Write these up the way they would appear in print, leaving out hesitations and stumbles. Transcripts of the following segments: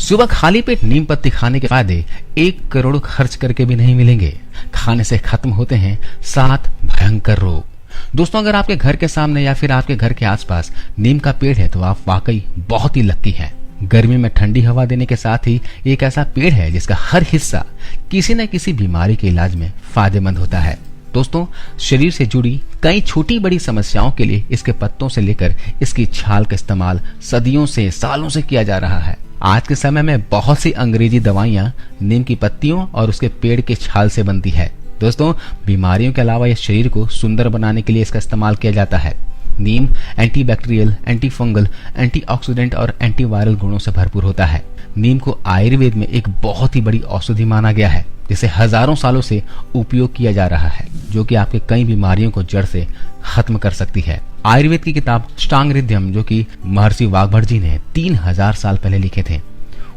सुबह खाली पेट नीम पत्ती खाने के फायदे 1 करोड़ खर्च करके भी नहीं मिलेंगे। खाने से खत्म होते हैं 7 भयंकर रोग। दोस्तों, अगर आपके घर के सामने या फिर आपके घर के आसपास नीम का पेड़ है तो आप वाकई बहुत ही लक्की हैं। गर्मी में ठंडी हवा देने के साथ ही एक ऐसा पेड़ है जिसका हर हिस्सा किसी न किसी बीमारी के इलाज में फायदेमंद होता है। दोस्तों, शरीर से जुड़ी कई छोटी बड़ी समस्याओं के लिए इसके पत्तों से लेकर इसकी छाल का इस्तेमाल सदियों से सालों से किया जा रहा है। आज के समय में बहुत सी अंग्रेजी दवाइयां नीम की पत्तियों और उसके पेड़ के छाल से बनती है। दोस्तों, बीमारियों के अलावा यह शरीर को सुंदर बनाने के लिए इसका इस्तेमाल किया जाता है। नीम एंटीबैक्टीरियल, एंटी फंगल, एंटीऑक्सीडेंट और एंटीवायरल गुणों से भरपूर होता है। नीम को आयुर्वेद में एक बहुत ही बड़ी औषधि माना गया है, जिसे हजारों सालों से उपयोग किया जा रहा है, जो कि आपके कई बीमारियों को जड़ से खत्म कर सकती है। आयुर्वेद की किताब अष्टांगहृदयम, जो कि महर्षि वाग्भट जी ने 3000 साल पहले लिखे थे,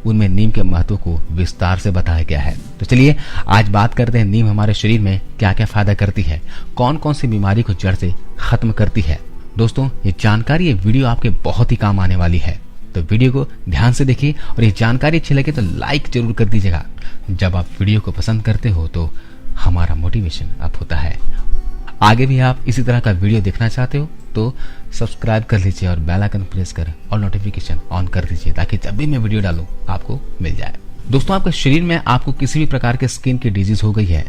उनमें नीम के महत्व को विस्तार से बताया गया है। तो चलिए आज बात करते हैं नीम हमारे शरीर में क्या क्या फायदा करती है, कौन कौन सी बीमारी को जड़ से खत्म करती है। दोस्तों, ये जानकारी, ये वीडियो आपके बहुत ही काम आने वाली है, तो वीडियो को ध्यान से देखिए और ये जानकारी अच्छी लगे तो लाइक जरूर कर दीजिएगा। जब आप वीडियो को पसंद करते हो तो हमारा मोटिवेशन अप होता है। आगे भी आप इसी तरह का वीडियो देखना चाहते हो तो सब्सक्राइब कर लीजिए और बेल आइकन प्रेस कर और नोटिफिकेशन ऑन कर दीजिए, ताकि जब भी मैं वीडियो डालूं आपको मिल जाए। दोस्तों, आपके शरीर में आपको किसी भी प्रकार के स्किन की डिजीज हो गई है,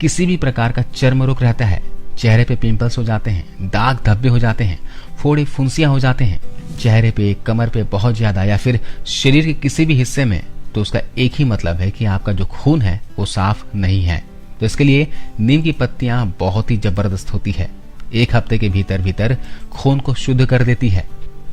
किसी भी प्रकार का चर्म रोग रहता है, चेहरे पे पिंपल्स हो जाते हैं, दाग धब्बे हो जाते हैं, फोड़े फुंसियां हो जाते हैं, चेहरे पे, कमर पे बहुत ज्यादा या फिर शरीर के किसी भी हिस्से में, तो उसका एक ही मतलब है कि आपका जो खून है वो साफ नहीं है। तो इसके लिए नीम की पत्तियां बहुत ही जबरदस्त होती है। 1 हफ्ते के भीतर खून को शुद्ध कर देती है।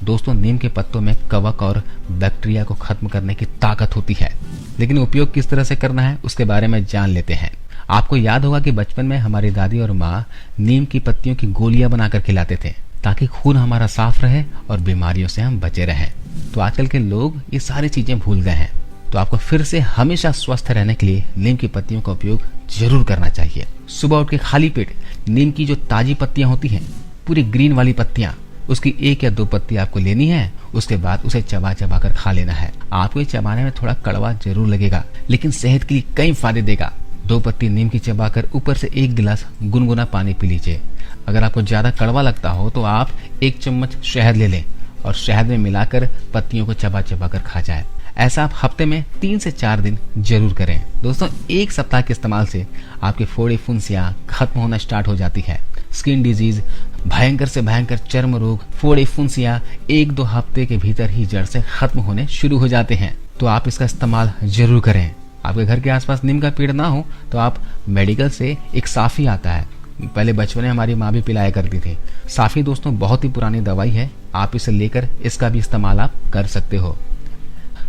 दोस्तों, नीम के पत्तों में कवक और बैक्टीरिया को खत्म करने की ताकत होती है, लेकिन उपयोग किस तरह से करना है उसके बारे में जान लेते हैं। आपको याद होगा कि बचपन में हमारी दादी और माँ नीम की पत्तियों की गोलियां बनाकर खिलाते थे, ताकि खून हमारा साफ रहे और बीमारियों से हम बचे रहें। तो आजकल के लोग ये सारी चीजें भूल गए हैं, तो आपको फिर से हमेशा स्वस्थ रहने के लिए नीम की पत्तियों का उपयोग जरूर करना चाहिए। सुबह उठ के खाली पेट नीम की जो ताजी पत्तियां होती हैं, पूरी ग्रीन वाली पत्तियां, उसकी 1 या 2 पत्ती आपको लेनी है। उसके बाद उसे चबा चबा कर खा लेना है। आपको ये चबाने में थोड़ा कड़वा जरूर लगेगा, लेकिन सेहत के लिए कई फायदे देगा। 2 पत्ती नीम की चबाकर ऊपर से 1 गिलास गुनगुना पानी पी लीजिए। अगर आपको ज्यादा कड़वा लगता हो तो आप 1 चम्मच शहद ले लें और शहद में मिलाकर पत्तियों को चबा चबा कर खा जाए। ऐसा आप हफ्ते में 3 से 4 दिन जरूर करें। दोस्तों, 1 सप्ताह के इस्तेमाल से आपके फोड़े फुंसियां खत्म होना स्टार्ट हो जाती है। स्किन डिजीज, भयंकर से भयंकर चर्म रोग, फोड़े फुंसियां 1-2 हफ्ते के भीतर ही जड़ से खत्म होने शुरू हो जाते हैं। तो आप इसका इस्तेमाल जरूर करें। आपके घर के आसपास नीम का पेड़ ना हो तो आप मेडिकल से एक साफी आता है, पहले बचपन में हमारी माँ भी पिलाया करती थी। साफी दोस्तों बहुत ही पुरानी दवाई है, आप इसे लेकर इसका भी इस्तेमाल आप कर सकते हो।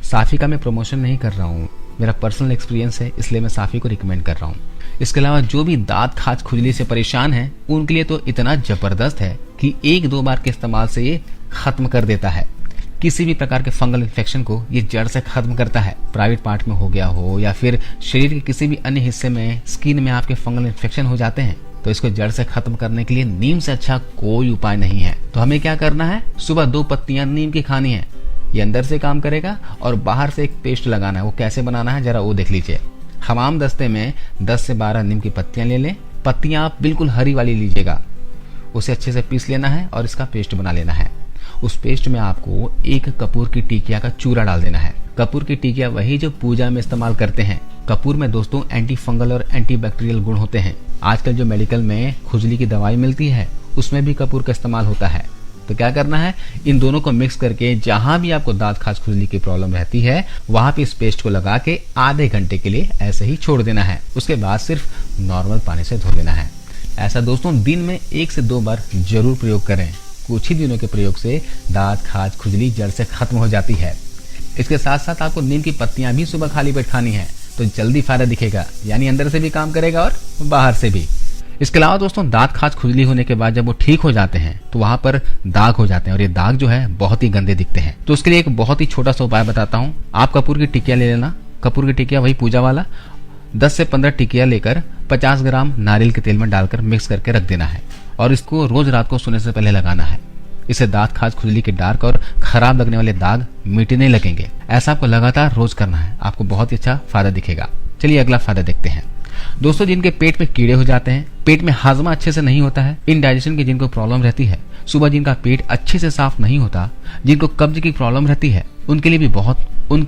साफी का मैं प्रमोशन नहीं कर रहा हूँ, मेरा पर्सनल एक्सपीरियंस है, इसलिए मैं साफी को रिकमेंड कर रहा हूँ। इसके अलावा जो भी दांत खाज खुजली से परेशान है उनके लिए तो इतना जबरदस्त है कि 1-2 बार के इस्तेमाल से ये खत्म कर देता है। किसी भी प्रकार के फंगल इन्फेक्शन को ये जड़ से खत्म करता है। प्राइवेट पार्ट में हो गया हो या फिर शरीर के किसी भी अन्य हिस्से में, स्किन में आपके फंगल इन्फेक्शन हो जाते हैं, तो इसको जड़ से खत्म करने के लिए नीम से अच्छा कोई उपाय नहीं है। तो हमें क्या करना है, सुबह 2 पत्तियां नीम की खानी है। ये अंदर से काम करेगा और बाहर से एक पेस्ट लगाना है। वो कैसे बनाना है जरा वो देख लीजिए। हमाम दस्ते में 10 से 12 नीम की पत्तियां ले लें। पत्तियां आप बिल्कुल हरी वाली लीजिएगा, उसे अच्छे से पीस लेना है और इसका पेस्ट बना लेना है। उस पेस्ट में आपको 1 कपूर की टिकिया का चूरा डाल देना है। कपूर की टिकिया वही जो पूजा में इस्तेमाल करते हैं। कपूर में दोस्तों एंटी फंगल और एंटी बैक्टीरियल गुण होते हैं। आजकल जो मेडिकल में खुजली की दवाई मिलती है उसमें भी कपूर का इस्तेमाल होता है। तो क्या करना है, इन दोनों को मिक्स करके जहां भी आपको दांत खाज खुजली की प्रॉब्लम रहती है वहां पे इस पेस्ट को लगा के आधे घंटे के लिए ऐसे ही छोड़ देना है। उसके बाद सिर्फ नॉर्मल पानी से धो लेना है। ऐसा दोस्तों दिन में 1 से 2 बार जरूर प्रयोग करें। कुछ ही दिनों के प्रयोग से दांत खाज खुजली जड़ से खत्म हो जाती है। इसके साथ साथ आपको नीम की पत्तियां भी सुबह खाली पेट खानी है, तो जल्दी फायदा दिखेगा, यानी अंदर से भी काम करेगा और बाहर से भी। इसके अलावा दोस्तों दांत खाज खुजली होने के बाद जब वो ठीक हो जाते हैं तो वहां पर दाग हो जाते हैं और ये दाग जो है बहुत ही गंदे दिखते हैं। तो उसके लिए एक बहुत ही छोटा सा उपाय बताता हूँ। आप कपूर की टिकिया ले लेना। कपूर की टिकिया वही पूजा वाला 10 से 15 टिकिया लेकर 50 ग्राम नारियल के तेल में डालकर मिक्स करके रख देना है और इसको रोज रात को सोने से पहले लगाना है। इससे दांत, खाज, खुजली के डार्क और खराब लगने वाले दाग मिटने लगेंगे। ऐसा आपको लगातार रोज करना है, आपको बहुत ही अच्छा फायदा दिखेगा। चलिए अगला फायदा देखते हैं। दोस्तों, जिनके पेट में कीड़े हो जाते हैं, पेट में हाजमा अच्छे से नहीं होता है, इनडाइजेशन की जिनको प्रॉब्लम रहती है, सुबह जिनका पेट अच्छे से साफ नहीं होता, जिनको कब्ज की प्रॉब्लम रहती है, उनके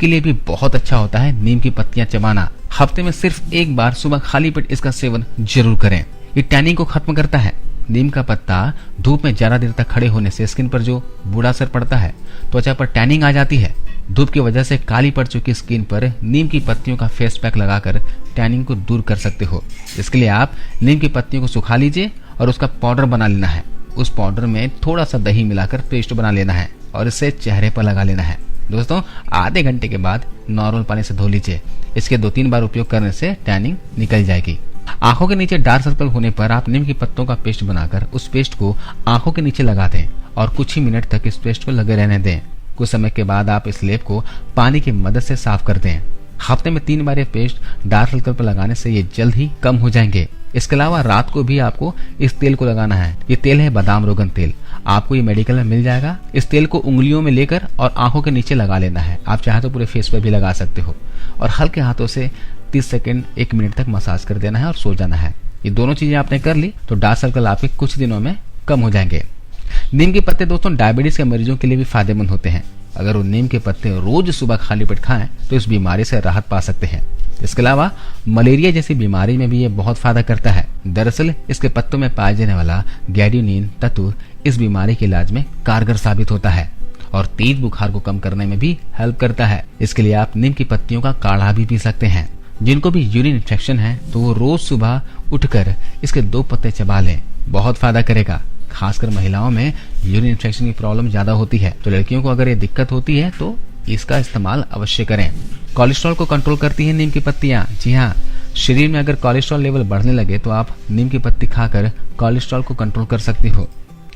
लिए भी बहुत अच्छा होता है नीम की पत्तियां चबाना। हफ्ते में सिर्फ एक बार सुबह खाली पेट इसका सेवन जरूर करें। ये टैनिंग को खत्म करता है। नीम का पत्ता धूप में ज्यादा देर तक खड़े होने से स्किन पर जो बुरा असर पड़ता है, त्वचा पर टैनिंग आ जाती है। धूप की वजह से काली पड़ चुकी स्किन पर नीम की पत्तियों का फेस पैक लगाकर टैनिंग को दूर कर सकते हो। इसके लिए आप नीम की पत्तियों को सुखा लीजिए और उसका पाउडर बना लेना है। उस पाउडर में थोड़ा सा दही मिलाकर पेस्ट बना लेना है और इसे चेहरे पर लगा लेना है। दोस्तों, आधे घंटे के बाद नॉर्मल पानी से धो लीजिए। इसके 2-3 बार उपयोग करने से टैनिंग निकल जाएगी। आंखों के नीचे डार्क सर्कल होने पर आप नीम की पत्तों का पेस्ट बनाकर उस पेस्ट को आंखों के नीचे लगा दें और कुछ ही मिनट तक इस पेस्ट को लगे रहने दें। कुछ समय के बाद आप इस लेप को पानी की मदद से साफ कर दें। हफ्ते में 3 बार ये पेस्ट डार्क सर्कल पर लगाने से ये जल्द ही कम हो जाएंगे। इसके अलावा रात को भी आपको इस तेल को लगाना है। ये तेल है बादाम रोगन तेल। आपको ये मेडिकल में मिल जाएगा। इस तेल को उंगलियों में लेकर और आंखों के नीचे लगा लेना है। आप चाहे तो पूरे फेस पर भी लगा सकते हो और हल्के हाथों से 30 सेकंड 1 मिनट तक मसाज कर देना है और सो जाना है। ये दोनों चीजें आपने कर ली तो डार्क सर्कल आपके कुछ दिनों में कम हो जाएंगे। नीम के पत्ते दोस्तों डायबिटीज के मरीजों के लिए भी फायदेमंद होते हैं। अगर वो नीम के पत्ते रोज सुबह खाली पेट खाएं तो इस बीमारी से राहत पा सकते हैं। इसके अलावा मलेरिया जैसी बीमारी में भी ये बहुत फायदा करता है। दरअसल इसके पत्तों में पाए जाने वाला गैड्यूनिन तत्व इस बीमारी के इलाज में कारगर साबित होता है और तेज बुखार को कम करने में भी हेल्प करता है। इसके लिए आप नीम की पत्तियों का काढ़ा भी पी सकते हैं। जिनको भी यूरिन इन्फेक्शन है तो वो रोज सुबह उठकर इसके 2 पत्ते चबा लें, बहुत फायदा करेगा। खासकर महिलाओं में यूरिन इन्फेक्शन की प्रॉब्लम ज्यादा होती है, तो लड़कियों को अगर ये दिक्कत होती है तो इसका इस्तेमाल अवश्य करें। कोलेस्ट्रॉल को कंट्रोल करती है नीम की पत्तियां। जी हाँ, शरीर में अगर कोलेस्ट्रॉल लेवल बढ़ने लगे तो आप नीम की पत्ती खाकर कोलेस्ट्रॉल को कंट्रोल कर सकते हो।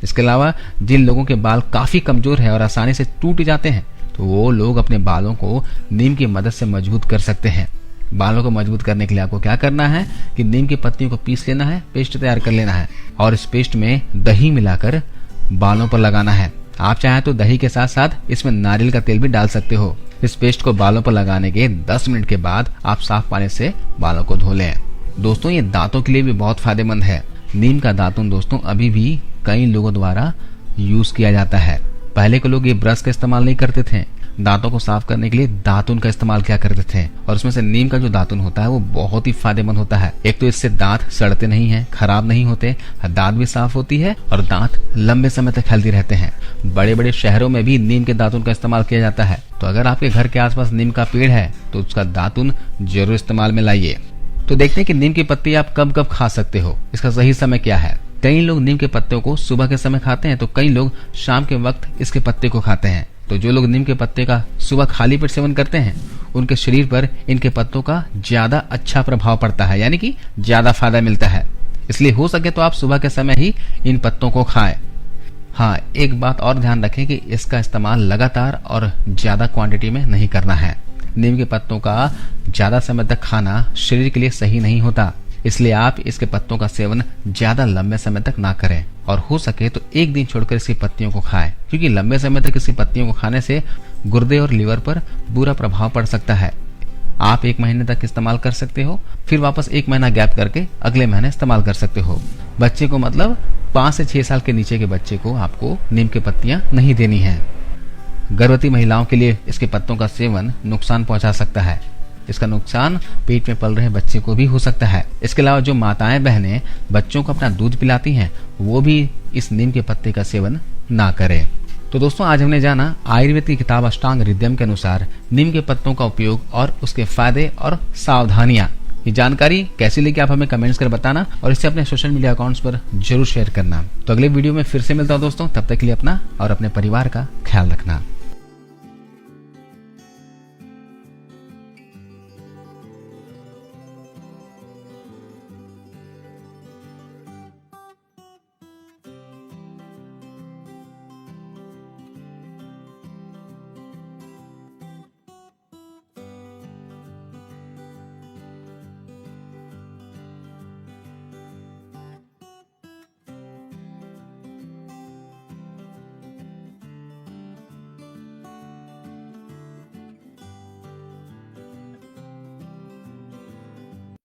इसके अलावा जिन लोगों के बाल काफी कमजोर है और आसानी से टूट जाते हैं तो वो लोग अपने बालों को नीम की मदद से मजबूत कर सकते हैं। बालों को मजबूत करने के लिए आपको क्या करना है कि नीम की पत्तियों को पीस लेना है, पेस्ट तैयार कर लेना है और इस पेस्ट में दही मिलाकर बालों पर लगाना है। आप चाहें तो दही के साथ साथ इसमें नारियल का तेल भी डाल सकते हो। इस पेस्ट को बालों पर लगाने के 10 मिनट के बाद आप साफ पानी से बालों को धो लें। दोस्तों, ये दांतों के लिए भी बहुत फायदेमंद है। नीम का दातुन दोस्तों अभी भी कई लोगों द्वारा यूज किया जाता है। पहले के लोग ये ब्रश का इस्तेमाल नहीं करते थे, दांतों को साफ करने के लिए दातुन का इस्तेमाल किया करते थे और उसमें से नीम का जो दातुन होता है वो बहुत ही फायदेमंद होता है। एक तो इससे दांत सड़ते नहीं हैं, खराब नहीं होते, दांत भी साफ होती है और दांत लंबे समय तक हेल्दी रहते हैं। बड़े बड़े शहरों में भी नीम के दातुन का इस्तेमाल किया जाता है, तो अगर आपके घर के आसपास नीम का पेड़ है तो उसका दातुन जरूर इस्तेमाल में लाइए। तो देखते हैं कि नीम की पत्ती आप कब कब खा सकते हो, इसका सही समय क्या है। कई लोग नीम के पत्तों को सुबह के समय खाते हैं तो कई लोग शाम के वक्त इसके पत्ते को खाते हैं। तो जो लोग नीम के पत्ते का सुबह खाली पेट सेवन करते हैं उनके शरीर पर इनके पत्तों का ज्यादा अच्छा प्रभाव पड़ता है, यानी कि ज्यादा फायदा मिलता है। इसलिए हो सके तो आप सुबह के समय ही इन पत्तों को खाएं। हाँ, एक बात और ध्यान रखें कि इसका इस्तेमाल लगातार और ज्यादा क्वांटिटी में नहीं करना है। नीम के पत्तों का ज्यादा समय तक खाना शरीर के लिए सही नहीं होता, इसलिए आप इसके पत्तों का सेवन ज्यादा लंबे समय तक ना करें और हो सके तो एक दिन छोड़कर इसकी पत्तियों को खाएं, क्योंकि लंबे समय तक इसकी पत्तियों को खाने से गुर्दे और लीवर पर बुरा प्रभाव पड़ सकता है। आप 1 महीने तक इस्तेमाल कर सकते हो, फिर वापस 1 महीना गैप करके अगले महीने इस्तेमाल कर सकते हो। बच्चे को मतलब 5 से 6 साल के नीचे के बच्चे को आपको नीम की पत्तियां नहीं देनी है। गर्भवती महिलाओं के लिए इसके पत्तों का सेवन नुकसान पहुंचा सकता है। इसका नुकसान पेट में पल रहे बच्चे को भी हो सकता है। इसके अलावा जो माताएं बहनें बच्चों को अपना दूध पिलाती हैं वो भी इस नीम के पत्ते का सेवन ना करें। तो दोस्तों, आज हमने जाना आयुर्वेद की किताब अष्टांग हृदयम के अनुसार नीम के पत्तों का उपयोग और उसके फायदे और सावधानियां। ये जानकारी कैसी लगी आप हमें कमेंट्स कर बताना और इसे अपने सोशल मीडिया अकाउंट्स पर जरूर शेयर करना। तो अगले वीडियो में फिर से मिलता हूं दोस्तों, तब तक के लिए अपना और अपने परिवार का ख्याल रखना।